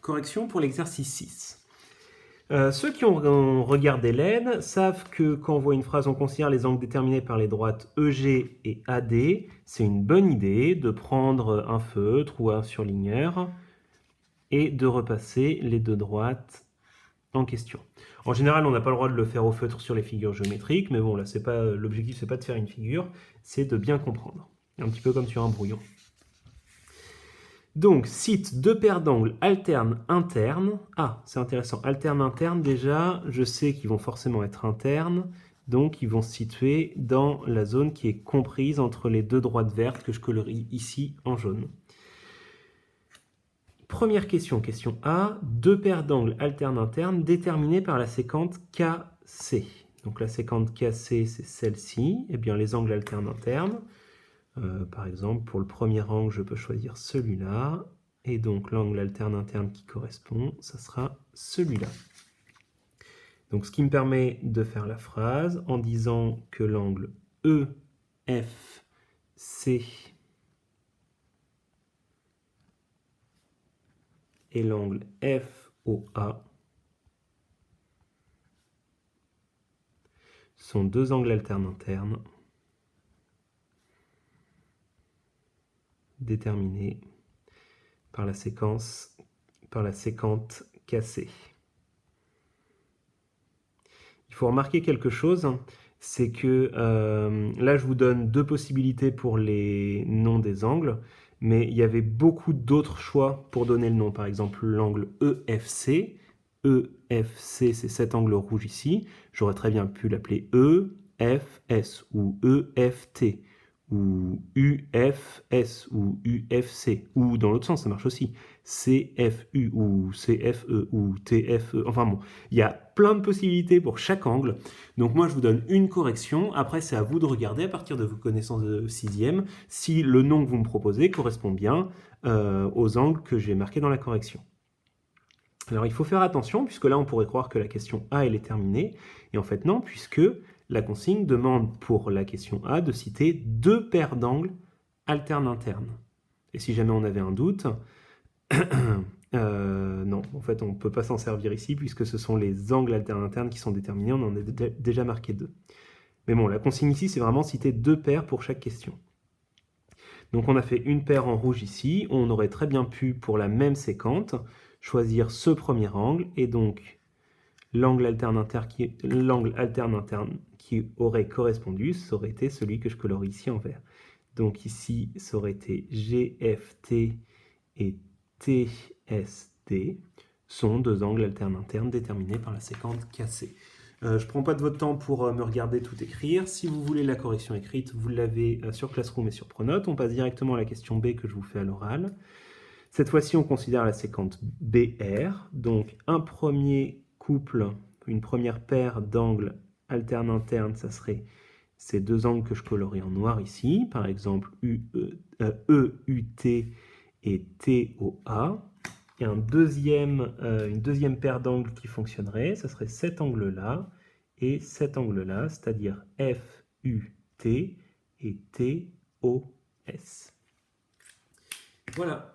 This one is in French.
Correction pour l'exercice 6. Ceux qui ont regardé l'aide savent que quand on voit une phrase, on considère les angles déterminés par les droites EG et AD. C'est une bonne idée de prendre un feutre ou un surligneur et de repasser les deux droites en question. En général, on n'a pas le droit de le faire au feutre sur les figures géométriques, mais bon, là, l'objectif, c'est pas de faire une figure, c'est de bien comprendre. Un petit peu comme sur un brouillon. Donc, cite deux paires d'angles alternes internes. Ah, c'est intéressant. Alternes internes, déjà, je sais qu'ils vont forcément être internes. Donc, ils vont se situer dans la zone qui est comprise entre les deux droites vertes que je colorie ici en jaune. Première question, question A. Deux paires d'angles alternes internes déterminées par la séquente KC. Donc, la séquente KC, c'est celle-ci. Eh bien, les angles alternes internes. Par exemple, pour le premier angle, je peux choisir celui-là. Et donc, l'angle alterne interne qui correspond, ça sera celui-là. Donc, ce qui me permet de faire la phrase en disant que l'angle EFC et l'angle FOA sont deux angles alternes internes déterminés par la séquente KC. Il faut remarquer quelque chose, c'est que là je vous donne deux possibilités pour les noms des angles, mais il y avait beaucoup d'autres choix pour donner le nom. Par exemple, l'angle EFC. EFC, c'est cet angle rouge ici. J'aurais très bien pu l'appeler EFS ou EFT ou UFS ou UFC, ou dans l'autre sens, ça marche aussi, CFU ou CFE ou TFE, enfin bon, il y a plein de possibilités pour chaque angle. Donc moi je vous donne une correction, après c'est à vous de regarder à partir de vos connaissances de 6e si le nom que vous me proposez correspond bien aux angles que j'ai marqués dans la correction. Alors il faut faire attention, puisque là on pourrait croire que la question A elle est terminée, et en fait non, puisque la consigne demande pour la question A de citer deux paires d'angles alternes internes. Et si jamais on avait un doute, non, en fait on ne peut pas s'en servir ici, puisque ce sont les angles alternes internes qui sont déterminés, on en a déjà marqué deux. Mais bon, la consigne ici c'est vraiment citer deux paires pour chaque question. Donc on a fait une paire en rouge ici, on aurait très bien pu, pour la même séquente, choisir ce premier angle, et donc l'angle alterne interne qui aurait correspondu, ça aurait été celui que je colorie ici en vert. Donc ici, ça aurait été GFT et TSD, sont deux angles alternes internes déterminés par la séquente KC. Je ne prends pas de votre temps pour me regarder tout écrire. Si vous voulez la correction écrite, vous l'avez sur Classroom et sur Pronote. On passe directement à la question B que je vous fais à l'oral. Cette fois-ci, on considère la séquence BR. Donc, un premier couple, une première paire d'angles alternes internes, ça serait ces deux angles que je colorie en noir ici. Par exemple, EUT et TOA. Et une deuxième paire d'angles qui fonctionnerait, ce serait cet angle-là et cet angle-là, c'est-à-dire FUT et TOS. Voilà.